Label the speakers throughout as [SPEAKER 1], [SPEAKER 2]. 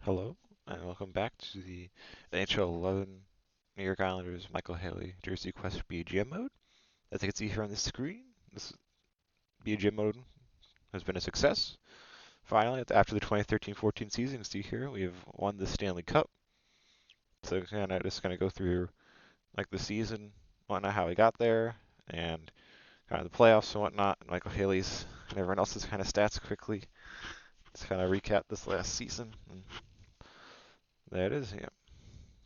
[SPEAKER 1] Hello, and welcome back to the NHL 11 New York Islanders Micheal Haley Jersey Quest BGM mode. As you can see here on the screen, this BGM mode has been a success. Finally, after the 2013-14 season, you can see here we have won the Stanley Cup. So just gonna go through like the season, whatnot, how we got there, and kind of the playoffs and whatnot, and Micheal Haley's and everyone else's kind of stats quickly. Just kind of recap this last season. And there it is. Yeah.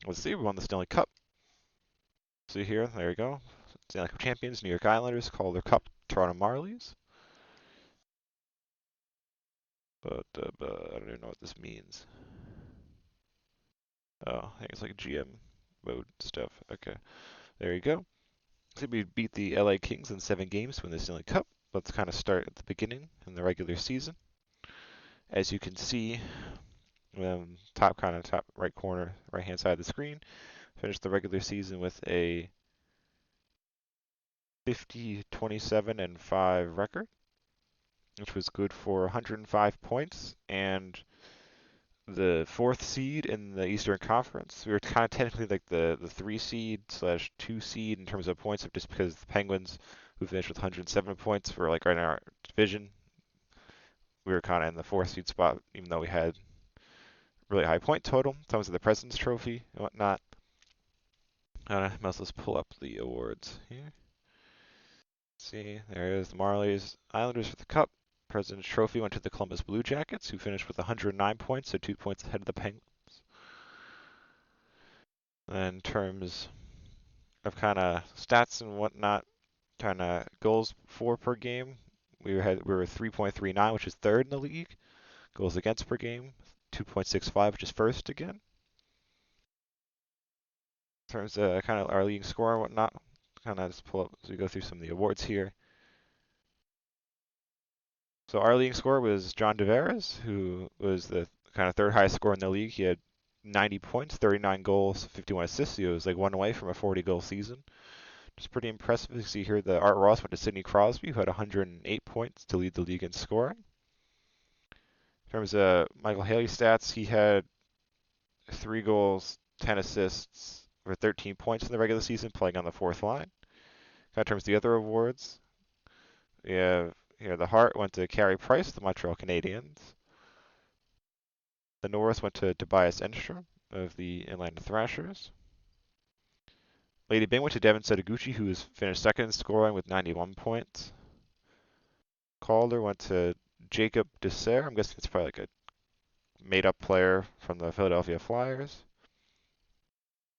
[SPEAKER 1] Let's see. We won the Stanley Cup. See here, there you go. Stanley Cup champions, New York Islanders call their cup Toronto Marlies. But I don't even know what this means. Oh, I think it's like GM mode stuff. Okay, there you go. So we beat the LA Kings in 7 games to win the Stanley Cup. Let's kind of start at the beginning in the regular season. As you can see, top right corner, right hand side of the screen, finished the regular season with a 50-27-5 record, which was good for 105 points and the 4th seed in the Eastern Conference. We were kind of technically like the 3 seed slash 2 seed in terms of points, just because the Penguins, who finished with 107 points, were like right in our division. We were kind of in the 4th seed spot, even though we had really high point total. Some of the President's Trophy and whatnot. Let's pull up the awards here. See, there it is, the Marlies, Islanders for the Cup. President's Trophy went to the Columbus Blue Jackets, who finished with 109 points, so 2 points ahead of the Penguins. In terms of kind of stats and whatnot, kind of goals for per game, we were 3.39, which is third in the league. Goals against per game, 2.65, which is first again. In terms of kind of our leading score and whatnot, kind of just pull up as we go through some of the awards here. So our leading scorer was John Tavares, who was the kind of third highest scorer in the league. He had 90 points, 39 goals, 51 assists. He was like one away from a 40-goal season. It's pretty impressive. You see here the Art Ross went to Sidney Crosby, who had 108 points to lead the league in scoring. In terms of Micheal Haley stats, he had 3 goals, 10 assists, for 13 points in the regular season, playing on the 4th line. In terms of the other awards, we have here the Hart went to Carey Price, the Montreal Canadiens. The Norris went to Tobias Enstrom of the Atlanta Thrashers. Lady Byng went to Devin Setoguchi, who was finished second in scoring with 91 points. Calder went to Jacob Dessert. I'm guessing it's probably like a made-up player from the Philadelphia Flyers.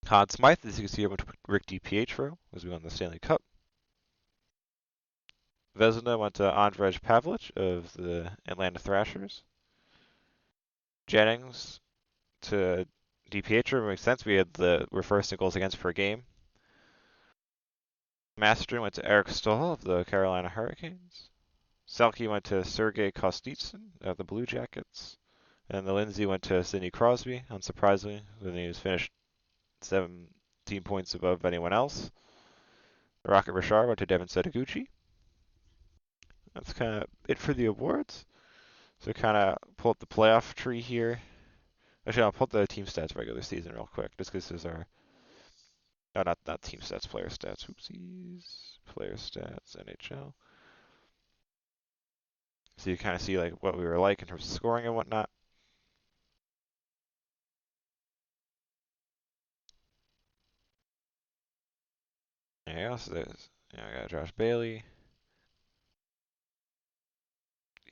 [SPEAKER 1] Conn Smythe, as you can see here, went to Rick DiPietro as we won the Stanley Cup. Vezina went to Andrej Pavlich of the Atlanta Thrashers. Jennings to DiPietro makes sense. We're first in goals against per game. Masterton went to Eric Stahl of the Carolina Hurricanes. Selke went to Sergei Kostitsyn of the Blue Jackets. And the Lindsay went to Sidney Crosby, unsurprisingly, when he was finished 17 points above anyone else. The Rocket Richard went to Devin Setoguchi. That's kind of it for the awards. So kind of pull up the playoff tree here. Actually, I'll pull up the team stats regular season real quick, just because this is our... No, not team stats, player stats. Oopsies. Player stats, NHL. So you kind of see like what we were like in terms of scoring and whatnot. There you go. So there's, I got Josh Bailey.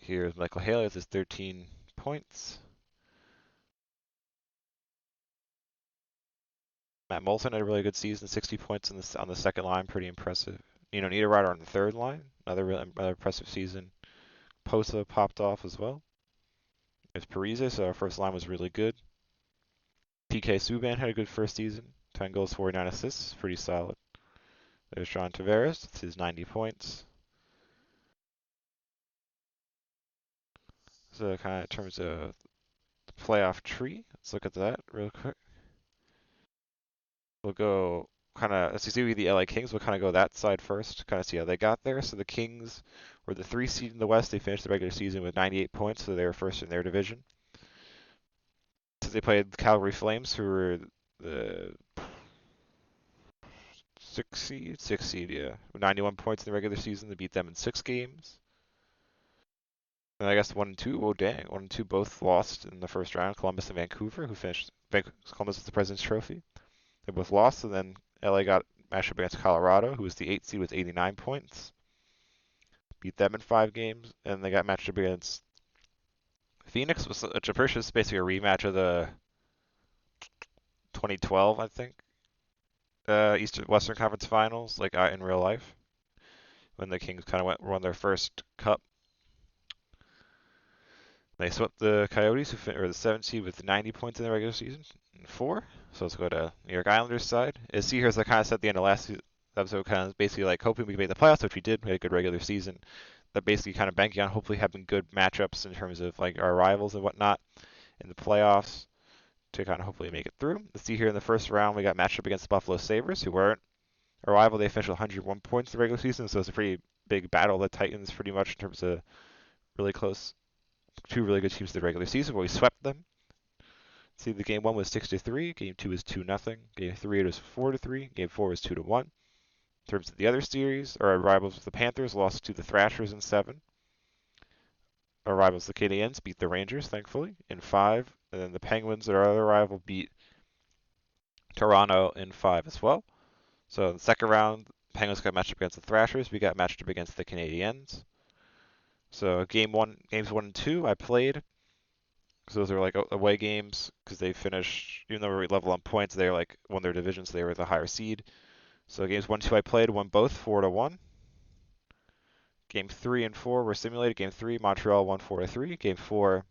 [SPEAKER 1] Here's Micheal Haley with his 13 points. Matt Moulson had a really good season, 60 points on the second line, pretty impressive. Niederreiter on the third line, another impressive season. Posa popped off as well. There's Parise, so our first line was really good. PK Subban had a good first season, 10 goals, 49 assists, pretty solid. There's John Tavares with his 90 points. So kind of in terms of the playoff tree, let's look at that real quick. We'll go kind of, as you see with the LA Kings, we'll kind of go that side first, kind of see how they got there. So the Kings were the 3 seed in the West. They finished the regular season with 98 points, so they were first in their division. To they played the Calgary Flames, who were the six seed, yeah, with 91 points in the regular season. They beat them in 6 games. And I guess 1 and 2, oh dang, 1 and 2 both lost in the first round. Columbus and Vancouver, who finished Columbus with the President's Trophy. They both lost, and then LA got matched up against Colorado, who was the 8th seed with 89 points. Beat them in 5 games, and they got matched up against Phoenix, which I'm pretty sure is basically a rematch of the 2012, I think, Eastern Western Conference Finals, like in real life, when the Kings kind of won their first cup. They swept the Coyotes, who the 7th seed with 90 points in the regular season, in 4. So let's go to New York Islanders side. As see here, as I kind of said at the end of last episode, kind of basically like hoping we could make the playoffs, which we did. We had a good regular season. That basically kind of banking on hopefully having good matchups in terms of like our rivals and whatnot in the playoffs to kind of hopefully make it through. Let's see here in the first round, we got matched up against the Buffalo Sabres, who weren't a rival. They finished with 101 points in the regular season, so it's a pretty big battle. The Titans pretty much in terms of really close, 2 really good teams in the regular season, where we swept them. See, the game 1 was 6-3, game 2 was 2-0, game 3 it was 4-3, game 4 was 2-1. In terms of the other series, our rivals the Panthers lost to the Thrashers in 7. Our rivals the Canadiens beat the Rangers, thankfully, in 5, and then the Penguins, our other rival, beat Toronto in 5 as well. So in the second round, Penguins got matched up against the Thrashers. We got matched up against the Canadiens. So games 1 and 2, I played. So those are like away games because they finished, even though we were level on points, they like won their divisions. So they were the higher seed. So games 1 and 2 I played, won both 4-1. Game 3 and 4 were simulated. Game 3, Montreal won 4-3. Game 4,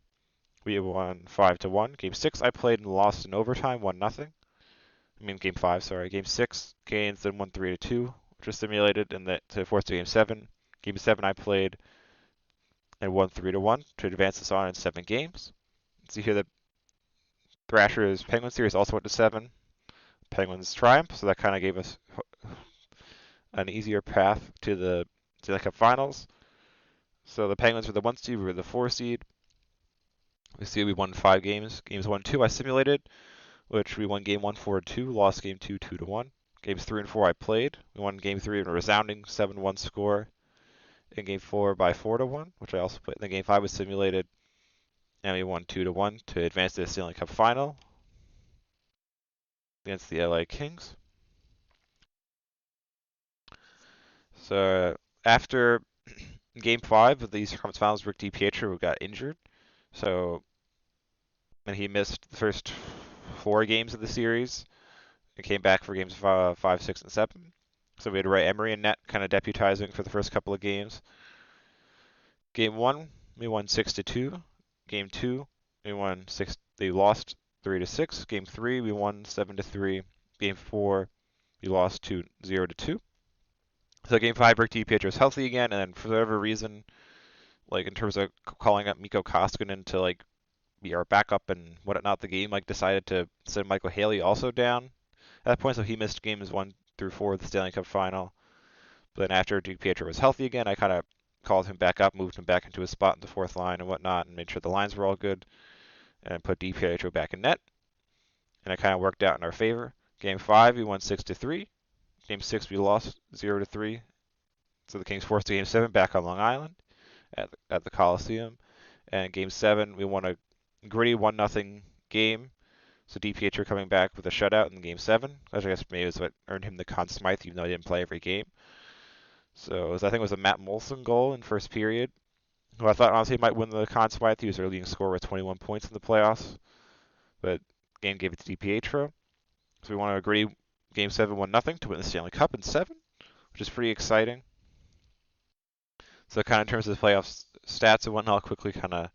[SPEAKER 1] we won 5-1. Game 6 I played and lost in overtime, 1-0. I mean game 5, sorry. Game 6, Canes then won 3-2, which was simulated, and that to force to game 7. Game 7 I played and won 3-1 to advance us on in 7 games. See here the Thrashers Penguin series also went to 7. Penguins triumph, so that kind of gave us an easier path to the Cup Finals. So the Penguins were the 1 seed, we were the 4 seed. We see we won 5 games. Games 1 and 2 I simulated, which we won game 1 4-2, lost game 2 2-1. Games 3 and 4 I played. We won game 3 in a resounding 7-1 score. In game 4 by 4-1, which I also played. Then game 5 was simulated, and we won 2-1 to advance to the Stanley Cup Final against the LA Kings. So after game 5 of the Eastern Conference Finals, Rick DiPietro got injured. And he missed the first 4 games of the series and came back for games 5, 6, and 7. So we had Ray Emery in net, kind of deputizing for the first couple of games. Game 1, we won 6-2. Game 2, we won 6. They lost 3-6. Game 3, we won 7-3. Game 4, we lost 0-2. So game 5, Rick DiPietro is healthy again, and then for whatever reason, like in terms of calling up Mikko Koskinen to like be our backup and whatnot, the game like decided to send Micheal Haley also down at that point, so he missed games 1 through 4 of the Stanley Cup Final. But then after DiPietro was healthy again, I kind of called him back up, moved him back into his spot in the 4th line and whatnot, and made sure the lines were all good, and put DiPietro back in net. And it kind of worked out in our favor. Game 5, we won 6-3. Game 6, we lost 0-3. So the Kings forced to Game 7 back on Long Island at the Coliseum. And Game 7, we won a gritty 1-0 game. So DiPietro coming back with a shutout in Game 7, which I guess maybe is what earned him the Conn Smythe, even though he didn't play every game. So I think it was a Matt Molson goal in first period, who I thought honestly might win the Conn Smythe. He was their leading scorer with 21 points in the playoffs, but game gave it to DiPietro. So we won a gritty Game 7 1-0 to win the Stanley Cup in 7, which is pretty exciting. So kind of in terms of the playoff stats and whatnot, I'll quickly kind of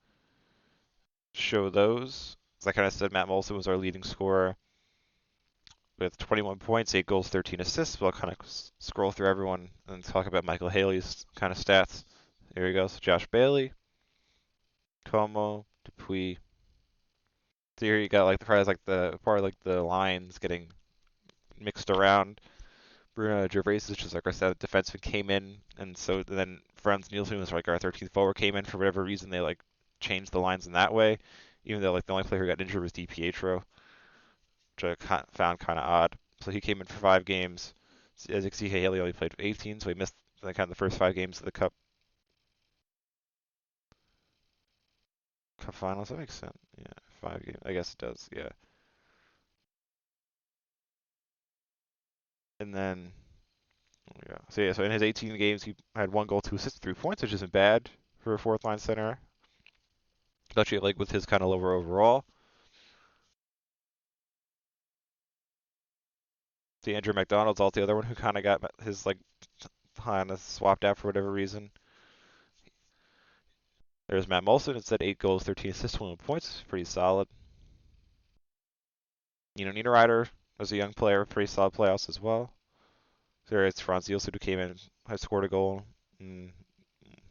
[SPEAKER 1] show those. As I kind of said, Matt Molson was our leading scorer with 21 points, 8 goals, 13 assists. But I'll kind of scroll through everyone and talk about Micheal Haley's kind of stats. There he goes. Josh Bailey, Como, Dupuis. So here you got like the lines getting mixed around. Bruno Gervais, which is like our 7th defenseman, came in, and so then Franz Nielsen was like our 13th forward, came in for whatever reason. They like changed the lines in that way, even though like the only player who got injured was DiPietro, which I found kind of odd. So he came in for 5 games. As you can see, Haley only played 18, so he missed like, kind of the first 5 games of the Cup finals. That makes sense. Yeah, 5 games. I guess it does. Yeah. And then, yeah. So yeah, so in his 18 games, he had 1 goal, 2 assists, 3 points, which isn't bad for a fourth line center. Especially like with his kind of lower overall. See, Andrew McDonald's also the other one who kind of got his like kind of swapped out for whatever reason. There's Matt Molson. It said 8 goals, 13 assists, 21 points. Pretty solid. Niederreiter was a young player, pretty solid playoffs as well. There is Franz Nielsen who came in, has scored a goal in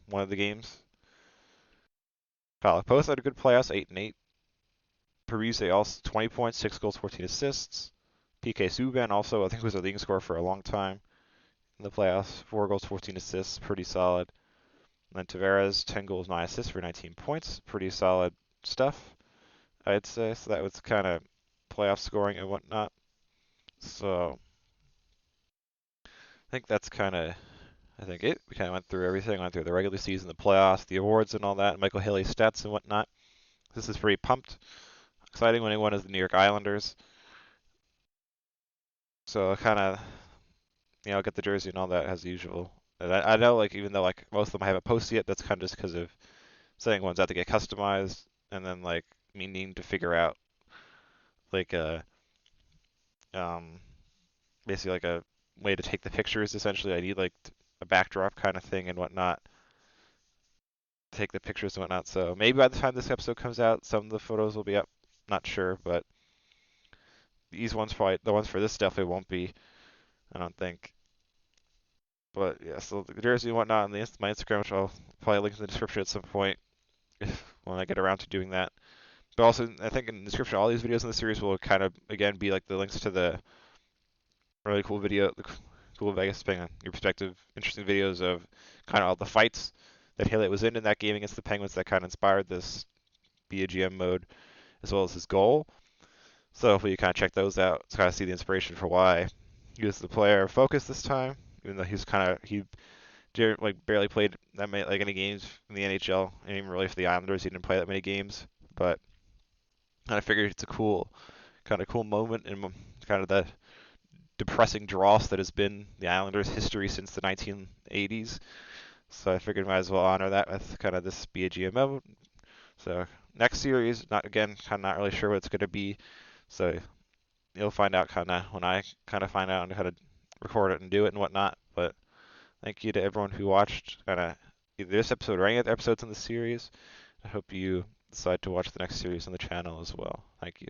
[SPEAKER 1] one of the games. Kyle Post had a good playoffs, 8-8. Parise also 20 points, 6 goals, 14 assists. PK Subban also, I think, was a leading scorer for a long time in the playoffs. 4 goals, 14 assists, pretty solid. And then Tavares, 10 goals, 9 assists for 19 points. Pretty solid stuff, I'd say. So that was kind of playoff scoring and whatnot. So I think that's kind of, I think it. We kind of went through everything, went through the regular season, the playoffs, the awards, and all that, Micheal Haley's stats and whatnot. This is pretty pumped. Exciting when he won as the New York Islanders. So kind of, get the jersey and all that as usual. And I know, like, even though like most of them I haven't posted yet, that's kind of just because of setting ones out to get customized, and then like me needing to figure out like um basically like a way to take the pictures. Essentially, I need like a backdrop kind of thing and whatnot. Take the pictures and whatnot. So maybe by the time this episode comes out, some of the photos will be up. Not sure, but these ones probably the ones for this definitely won't be. I don't think. But yeah, so the jersey and whatnot on my Instagram, which I'll probably link in the description at some point if when I get around to doing that. But also, I think in the description, all these videos in the series will kind of again be like the links to the really cool video, the cool, I guess, depending on your perspective, interesting videos of kind of all the fights that Haley was in that game against the Penguins that kind of inspired this be a GM mode, as well as his goal. So hopefully you kind of check those out to kind of see the inspiration for why he was the player of focus this time, even though he like barely played that many like any games in the NHL, and even really for the Islanders, he didn't play that many games. But I figured it's a cool moment in kind of the depressing dross that has been the Islanders' history since the 1980s. So I figured might as well honor that with kind of this be a GMO. So next series, kind of not really sure what it's going to be. So you'll find out kind of when I kind of find out how to record it and do it and whatnot. But thank you to everyone who watched kind of either this episode or any other episodes in the series. I hope you decide to watch the next series on the channel as well. Thank you.